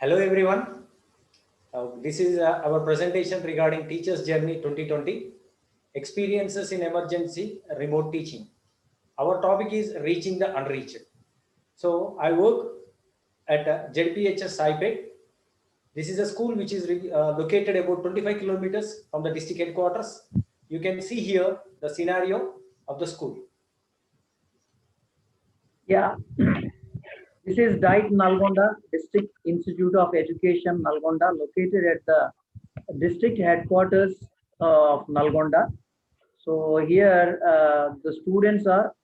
Hello everyone. This is our presentation regarding Teachers Journey 2020, Experiences in Emergency Remote Teaching. Our topic is Reaching the Unreached. So I work at ZPHS Saipet. This is a school which is located about 25 kilometers from the district headquarters. You can see here the scenario of the school. Yeah, this is DITE Nalgonda, District Institute of Education, Nalgonda, located at the district headquarters of Nalgonda. So here the students are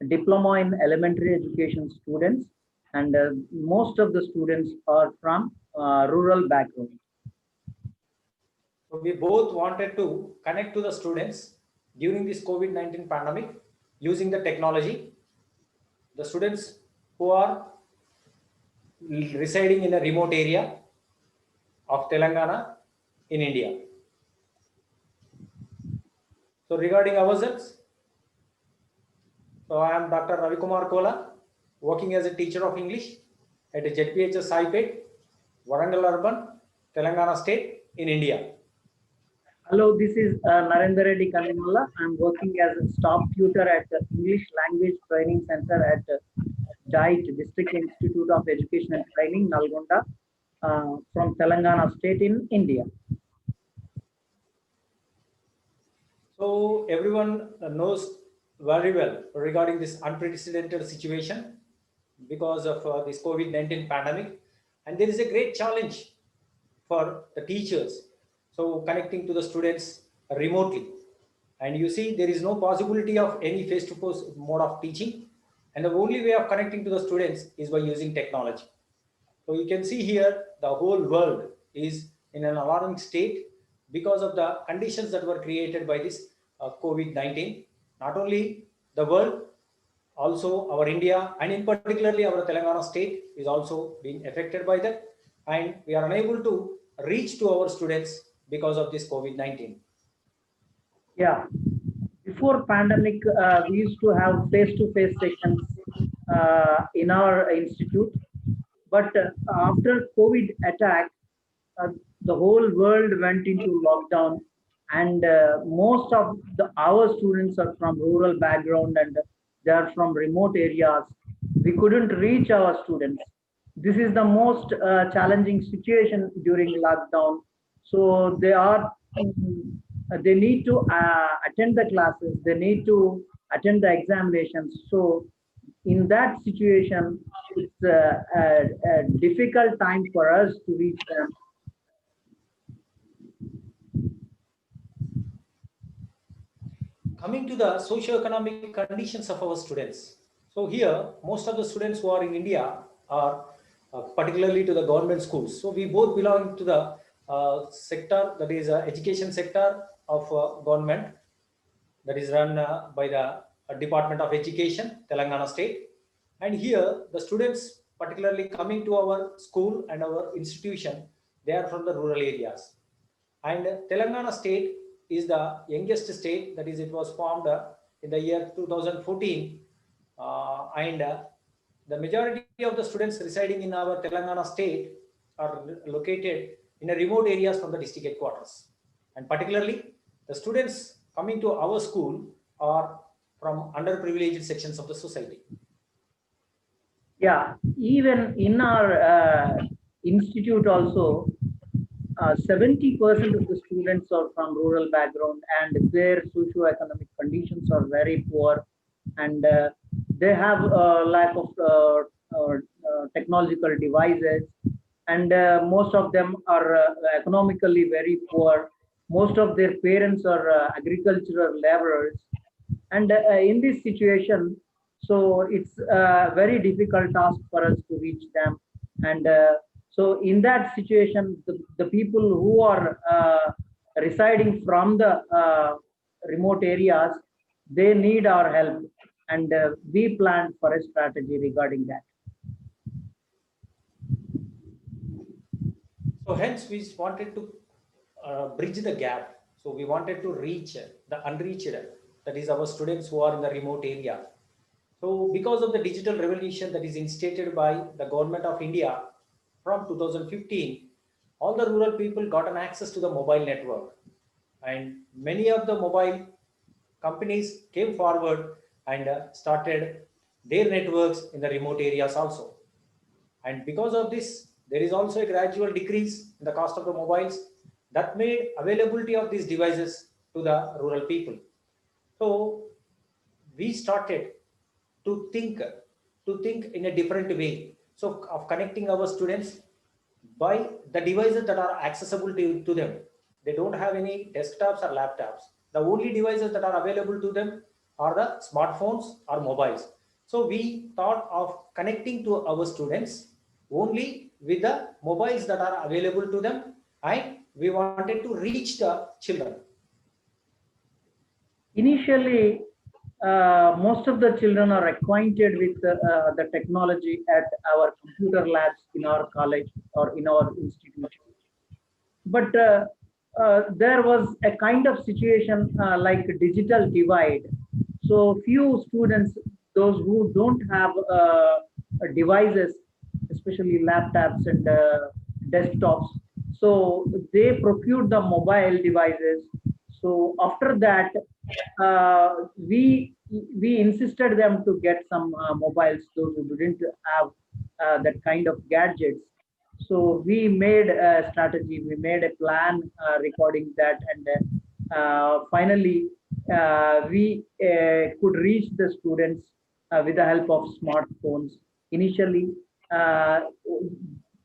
diploma in elementary education students, and most of the students are from rural background. So we both wanted to connect to the students during this COVID-19 pandemic using the technology. The students who are residing in a remote area of Telangana in India. So regarding ourselves, so I am Dr. Ravi Kumar Kola, working as a teacher of English at ZPHS Saipet, Warangal Urban, Telangana State in India. Hello, this is Narendra Reddy Kanimalla. I am working as a staff tutor at the English Language Training Center at DITE, District Institute of Education and Training, Nalgonda, from Telangana State in India. So everyone knows very well regarding this unprecedented situation because of this COVID-19 pandemic, and there is a great challenge for the teachers. So connecting to the students remotely, and you see there is no possibility of any face-to-face mode of teaching, and the only way of connecting to the students is by using technology. So you can see here the whole world is in an alarming state because of the conditions that were created by this COVID-19. Not only the world, also our India, and in particularly our Telangana state is also being affected by that, and we are unable to reach to our students because of this COVID-19. Yeah, before pandemic, we used to have face-to-face sessions in our institute, but after COVID attack, uh, the whole world went into lockdown, and most of our students are from rural background and they are from remote areas. We couldn't reach our students. This is the most challenging situation during lockdown. So they need to attend the classes, they need to attend the examinations. So in that situation, it's a difficult time for us to reach them. Coming to the socio-economic conditions of our students. So here, most of the students who are in India are particularly to the government schools. So we both belong to the sector, that is education sector of government, that is run by the Department of Education, Telangana State. And here, the students particularly coming to our school and our institution, they are from the rural areas. And Telangana state is the youngest state, that is it was formed in the year 2014, and the majority of the students residing in our Telangana state are located in a remote areas from the district headquarters, and particularly the students coming to our school are from underprivileged sections of the society. Yeah, even in our institute also, 70% of the students are from rural background and their socio-economic conditions are very poor, and they have a lack of technological devices, and most of them are economically very poor. Most of their parents are agricultural laborers, and in this situation, so it's a very difficult task for us to reach them. And so in that situation, the people who are residing from the remote areas, they need our help, and we planned for a strategy regarding that. So hence we wanted to bridge the gap. So we wanted to reach the unreached, that is our students who are in the remote area. So because of the digital revolution that is instated by the government of India, from 2015, all the rural people got an access to the mobile network, and many of the mobile companies came forward and started their networks in the remote areas also. And because of this, there is also a gradual decrease in the cost of the mobiles that made availability of these devices to the rural people. So we started to think in a different way. So of connecting our students by the devices that are accessible to them. They don't have any desktops or laptops. The only devices that are available to them are the smartphones or mobiles. So we thought of connecting to our students only with the mobiles that are available to them, and we wanted to reach the children. Initially, most of the children are acquainted with the technology at our computer labs in our college or in our institute. But there was a kind of situation like digital divide. So few students, those who don't have devices, especially laptops and desktops, so they procured the mobile devices. So after that, we insisted them to get some mobiles, those who didn't have that kind of gadgets. So we made a strategy, we made a plan recording that, and finally we could reach the students with the help of smartphones. Initially, uh,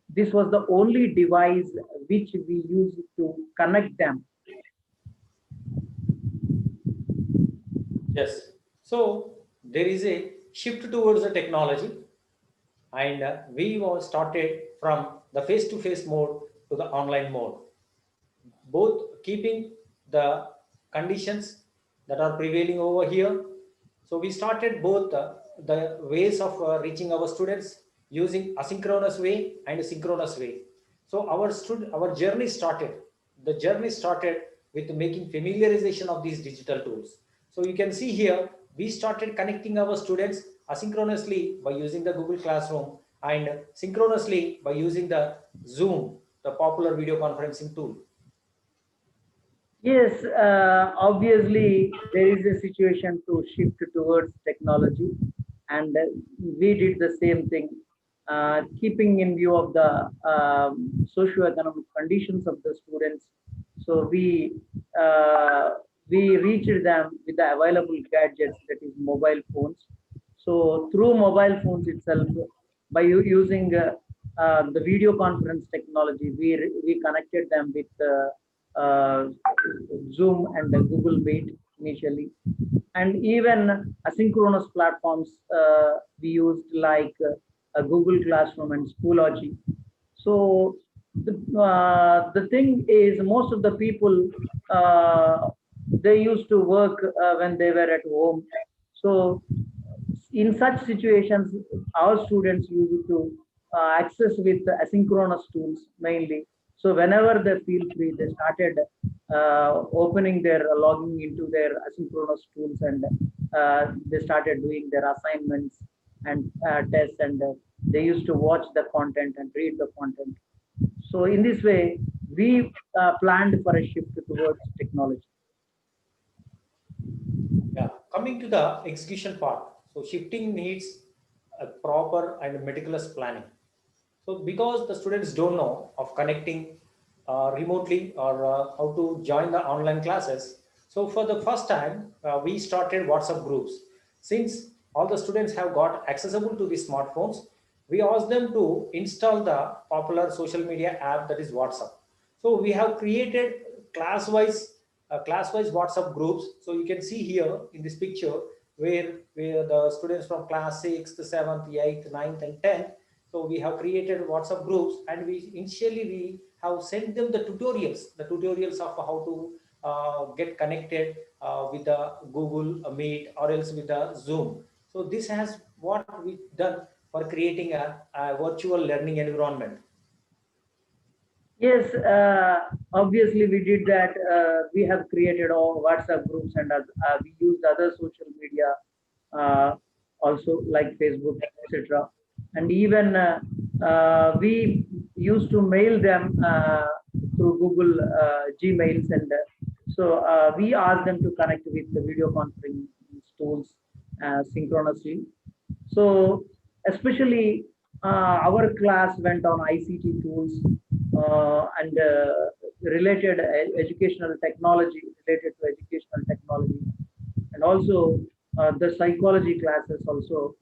this was the only device which we used to connect them. Yes. So there is a shift towards the technology, and we was started from the face-to-face mode to the online mode, both keeping the conditions that are prevailing over here. So we started both the ways of reaching our students using asynchronous way and synchronous way. So our journey started. The journey started with making familiarization of these digital tools. So you can see here, we started connecting our students asynchronously by using the Google Classroom and synchronously by using the Zoom, the popular video conferencing tool. Yes, obviously there is a situation to shift towards technology, and we did the same thing, keeping in view of the socio-economic conditions of the students. So we reached them with the available gadgets, that is mobile phones. So through mobile phones itself, by using the video conference technology, we connected them with Zoom and Google Meet initially, and even asynchronous platforms we used like Google Classroom and Schoology. So the thing is, most of the people they used to work when they were at home. So in such situations, our students used to access with asynchronous tools mainly. So whenever they feel free, they started opening their logging into their asynchronous tools, and they started doing their assignments and tests, and they used to watch the content and read the content. So in this way, we planned for a shift towards technology. Yeah, coming to the execution part. So shifting needs a proper and meticulous planning. So because the students don't know of connecting remotely or how to join the online classes, so for the first time we started WhatsApp groups. Since all the students have got accessible to the smartphones, we asked them to install the popular social media app, that is WhatsApp. So we have created class-wise WhatsApp groups. So you can see here in this picture where the students from class 6th, 7th, 8th, 9th, and 10th. So we have created WhatsApp groups, and we have sent them the tutorials of how to get connected with the Google Meet or else with the Zoom. So this has what we done for creating a virtual learning environment. Yes, obviously we did that. We have created all WhatsApp groups, and we used other social media also like Facebook, etc. And even we used to mail them through Google Gmails, and we asked them to connect with the video conferencing tools synchronously. So especially our class went on ICT tools and related educational technology, related to educational technology, and also the psychology classes also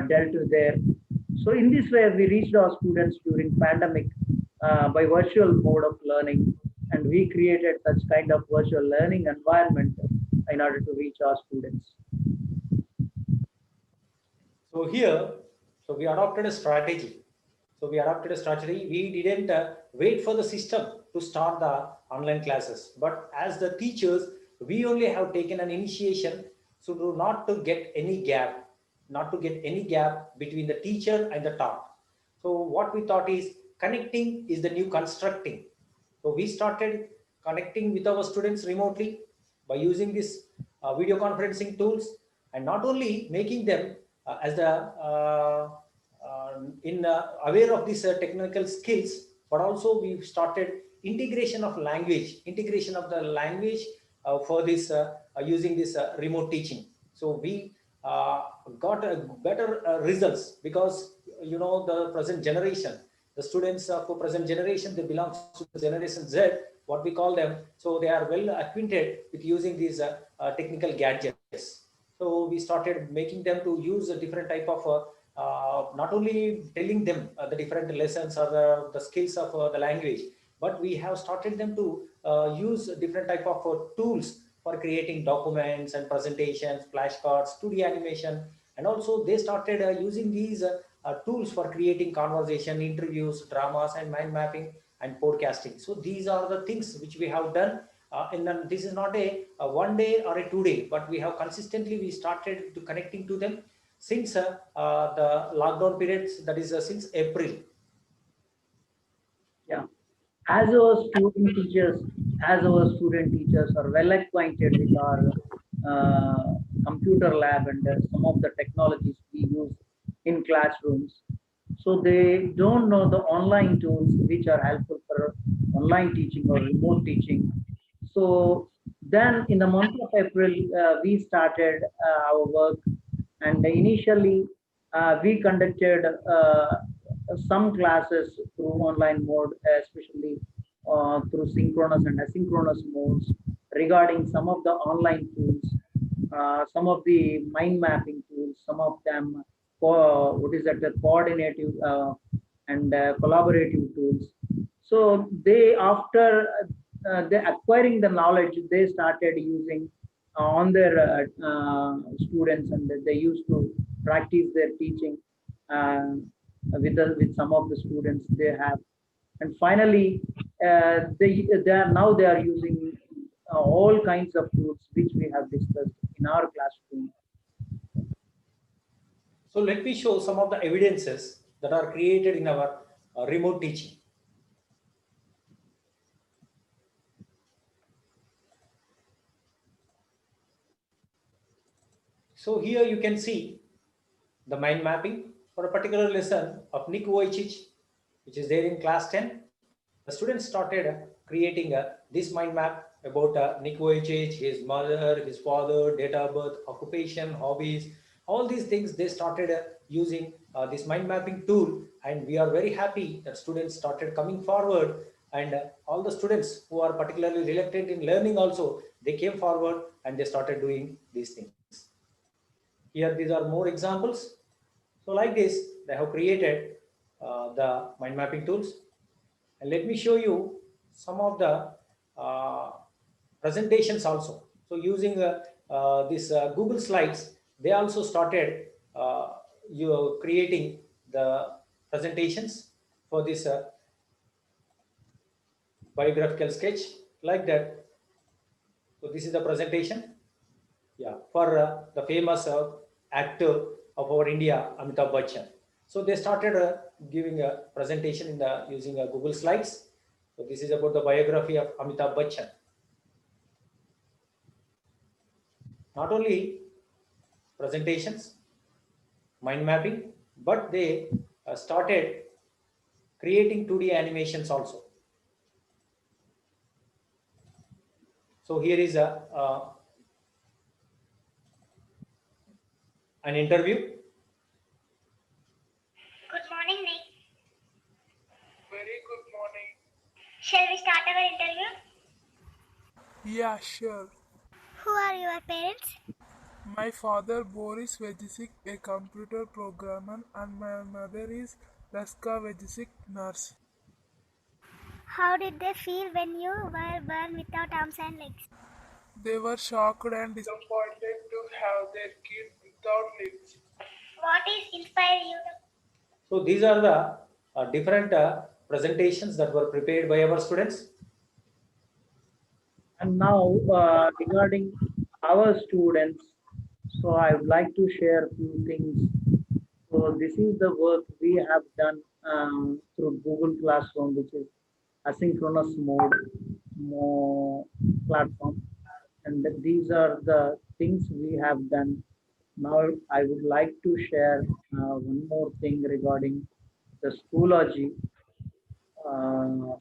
dealt with there. So in this way, we reached our students during pandemic by virtual mode of learning, and we created such kind of virtual learning environment in order to reach our students. So here, so we adopted a strategy. So we adopted a strategy. We didn't wait for the system to start the online classes, but as the teachers, we only have taken an initiation so to not to get any gap, not to get any gap between the teacher and the taught. So what we thought is connecting is the new constructing. So we started connecting with our students remotely by using this video conferencing tools, and not only making them as the in aware of these technical skills, but also we started integration of the language for this using this remote teaching. So we got a better results, because the present generation, the students for present generation, they belong to the generation Z, what we call them. So they are well acquainted with using these technical gadgets. So we started making them to use a different type of not only telling them the different lessons or the skills of the language, but we have started them to use different type of tools for creating documents and presentations, flashcards, 2D animation, and also they started using these tools for creating conversation, interviews, dramas, and mind mapping and podcasting. So these are the things which we have done. And then this is not a 1 day or a 2 day, but we have consistently we started to connecting to them since the lockdown periods, that is since April. Yeah. As our student teachers, as our student teachers are well acquainted with our computer lab and some of the technologies we use in classrooms, so they don't know the online tools which are helpful for online teaching or remote teaching. So then in the month of April, we started our work, and initially we conducted some classes through online mode, especially through synchronous and asynchronous modes, regarding some of the online tools, some of the mind mapping tools, some of them what is that, the coordinative and collaborative tools. So they, after they acquiring the knowledge, they started using on their students, and they used to practice their teaching uh, with some of the students they have. And finally they are using all kinds of tools which we have discussed in our classroom. So let me show some of the evidences that are created in our remote teaching. So here you can see the mind mapping for a particular lesson of Nick Vujicic, which is there in class 10. The students started creating this mind map about Nick Vujicic, his mother, his father, date of birth, occupation, hobbies, all these things. They started using this mind mapping tool, and we are very happy that students started coming forward, and all the students who are particularly reluctant in learning also, they came forward and they started doing these things. Here, these are more examples. So like this, they have created the mind mapping tools. And let me show you some of the uh, presentations also. So using this Google Slides, they also started you creating the presentations for this biographical sketch like that. So this is the presentation. Yeah, for the famous actor of our India, Amitabh Bachchan. So they started giving a presentation in the using Google Slides. So this is about the biography of Amitabh Bachchan. Not only presentations, mind mapping, but they started creating 2D animations also. So here is an interview. Good morning, Nick. Very good morning. Shall we start our interview? Yeah, sure. Who are your parents? My father Boris Vejicic, a computer programmer, and my mother is Laska Vejicic, nurse. How did they feel when you were born without arms and legs? They were shocked and disappointed to have their kid without legs. What is inspired you? So these are the different presentations that were prepared by our students. And now regarding our students, so I would like to share a few things. So this is the work we have done through Google Classroom, which is asynchronous platform. And these are the things we have done. Now I would like to share one more thing regarding the Schoology. Uh,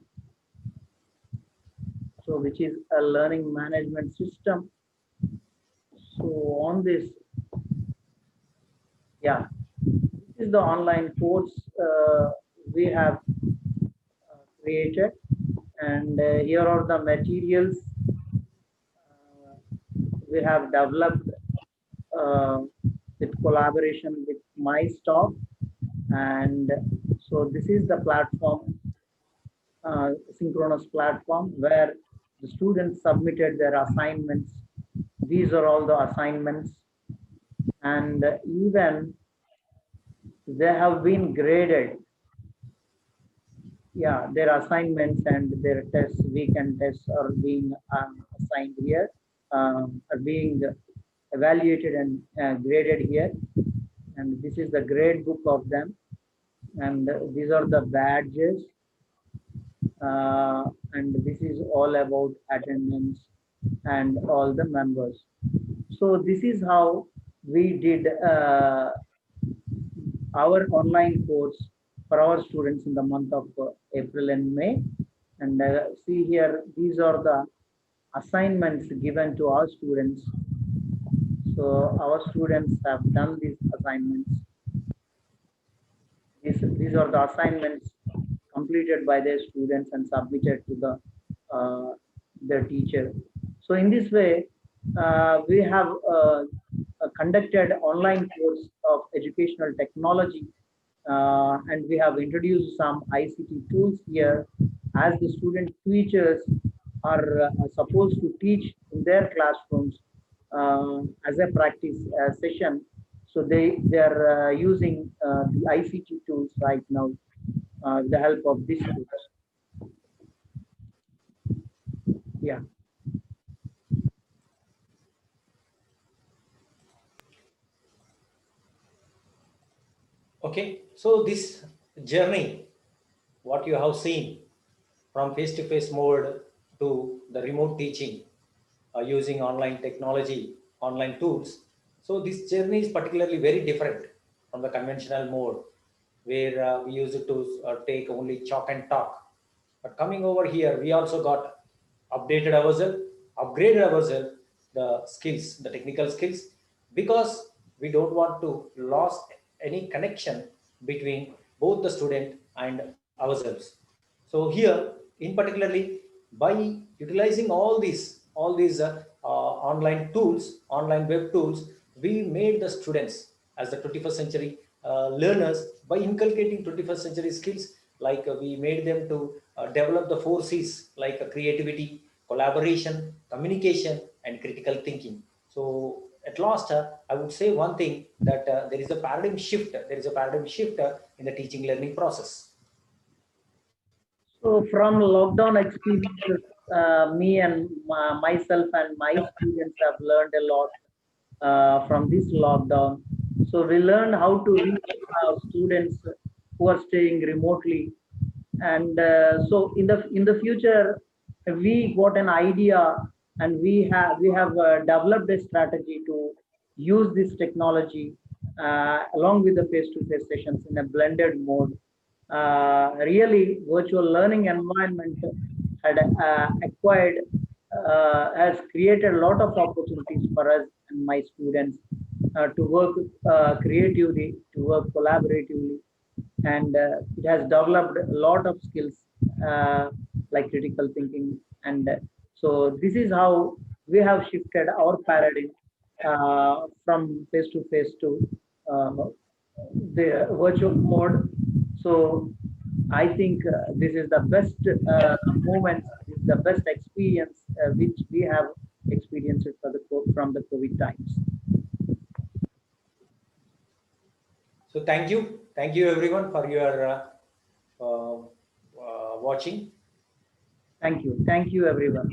so which is a learning management system. So on this, yeah, this is the online course we have created, and here are the materials we have developed uh, with collaboration with my staff. And so this is the platform, synchronous platform, where the students submitted their assignments. These are all the assignments, and even they have been graded. Yeah, their assignments and their tests, weekend tests, are being assigned here, are being evaluated and graded here. And this is the grade book of them, and these are the badges, and this is all about attendance and all the members. So this is how we did our online course for our students in the month of April and May. And see here, these are the assignments given to our students. So our students have done these assignments. These are the assignments completed by their students and submitted to their teacher. So in this way, we have conducted online course of educational technology, and we have introduced some ICT tools here, as the student teachers are supposed to teach in their classrooms as a practice session. So they are using the ICT tools right now, with the help of this tools. Yeah. Okay, so this journey, what you have seen from face-to-face mode to the remote teaching using online technology, online tools. So this journey is particularly very different from the conventional mode, where we used to take only chalk and talk. But coming over here, we also got updated ourselves, upgraded ourselves, the skills, the technical skills, because we don't want to lose any connection between both the student and ourselves. So here, in particularly, by utilizing all these online tools, online web tools, we made the students as the 21st century learners by inculcating 21st century skills, like we made them to develop the 4 C's, like creativity, collaboration, communication, and critical thinking. So at last, I would say one thing, that there is a paradigm shift. There is a paradigm shift in the teaching learning process. So from lockdown experiences, me and myself and my students have learned a lot from this lockdown. So we learned how to reach students who are staying remotely, and so in the future, we got an idea, and we have developed a strategy to use this technology along with the face-to-face sessions in a blended mode. really virtual learning environment had acquired has created a lot of opportunities for us and my students to work creatively, to work collaboratively, and it has developed a lot of skills like critical thinking. And so this is how we have shifted our paradigm from face to face to uh, the virtual mode. So I think this is the best moment, this is the best experience which we have experienced for from the COVID times. So thank you everyone for your watching. Thank you everyone.